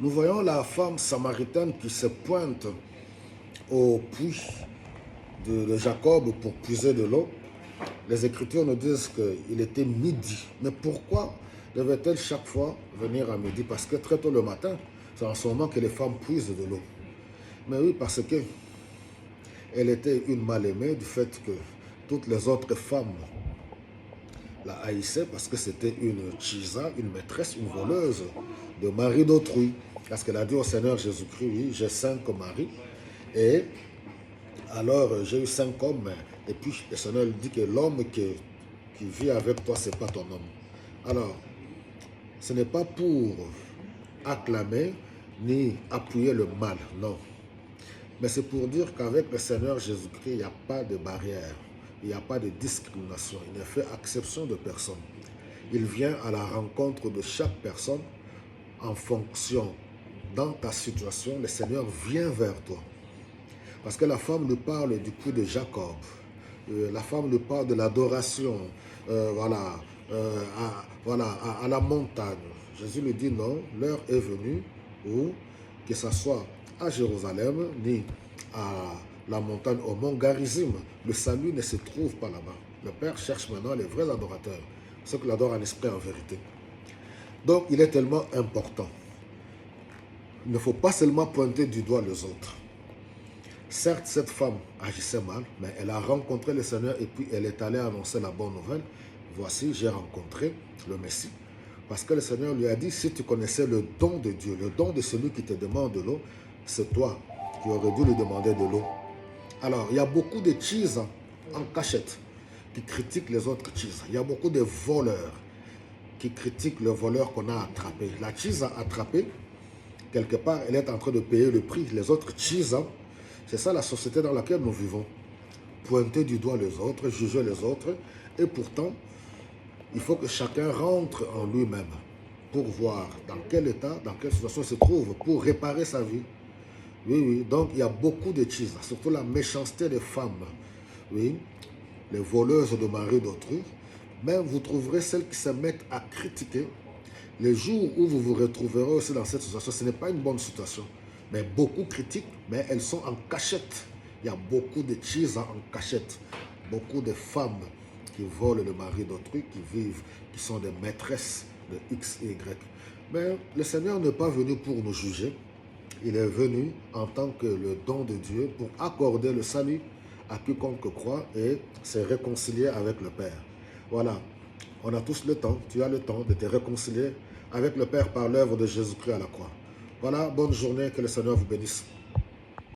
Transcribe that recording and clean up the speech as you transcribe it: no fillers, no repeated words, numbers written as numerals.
Nous voyons la femme samaritaine qui se pointe au puits de Jacob pour puiser de l'eau. Les Écritures nous disent qu'il était midi. Mais pourquoi devait-elle chaque fois venir à midi? Parce que très tôt le matin, c'est en ce moment que les femmes puisent de l'eau. Mais oui, parce que elle était une mal-aimée du fait que toutes les autres femmes la haïssaient parce que c'était une chisa, une maîtresse, une voleuse de mari d'autrui. Parce qu'elle a dit au Seigneur Jésus-Christ, oui, j'ai 5 maris. Et alors j'ai eu 5 hommes. Et puis le Seigneur lui dit que l'homme qui vit avec toi, ce n'est pas ton homme. Alors, ce n'est pas pour acclamer ni appuyer le mal, non. Mais c'est pour dire qu'avec le Seigneur Jésus-Christ, il n'y a pas de barrière, il n'y a pas de discrimination, il ne fait exception de personne. Il vient à la rencontre de chaque personne en fonction, dans ta situation, le Seigneur vient vers toi. Parce que la femme nous parle du coup de Jacob, la femme nous parle de l'adoration, à la montagne. Jésus lui dit non, l'heure est venue où, que ce soit à Jérusalem, ni à la montagne, au mont Garizim, le salut ne se trouve pas là-bas. Le Père cherche maintenant les vrais adorateurs, ceux qui l'adorent en esprit et en vérité. Donc, il est tellement important. Il ne faut pas seulement pointer du doigt les autres. Certes, cette femme agissait mal, mais elle a rencontré le Seigneur et puis elle est allée annoncer la bonne nouvelle. Voici, j'ai rencontré le Messie. Parce que le Seigneur lui a dit, si tu connaissais le don de Dieu, le don de celui qui te demande de l'eau, c'est toi qui aurais dû lui demander de l'eau. Alors, il y a beaucoup de cheese en cachette qui critiquent les autres cheese. Il y a beaucoup de voleurs qui critiquent le voleur qu'on a attrapé. La cheese a attrapé, quelque part, elle est en train de payer le prix. Les autres cheese, c'est ça la société dans laquelle nous vivons. Pointer du doigt les autres, juger les autres. Et pourtant, il faut que chacun rentre en lui-même pour voir dans quel état, dans quelle situation il se trouve, pour réparer sa vie. Oui, oui, donc il y a beaucoup de choses, surtout la méchanceté des femmes. Oui, les voleuses de mari d'autrui. Même vous trouverez celles qui se mettent à critiquer. Les jours où vous vous retrouverez aussi dans cette situation, ce n'est pas une bonne situation. Mais beaucoup critiquent, mais elles sont en cachette. Il y a beaucoup de choses en cachette. Beaucoup de femmes qui volent le mari d'autrui, qui vivent, qui sont des maîtresses de X et Y. Mais le Seigneur n'est pas venu pour nous juger. Il est venu en tant que le don de Dieu pour accorder le salut à quiconque croit et se réconcilier avec le Père. Voilà, on a tous le temps, tu as le temps de te réconcilier avec le Père par l'œuvre de Jésus-Christ à la croix. Voilà, bonne journée, que le Seigneur vous bénisse.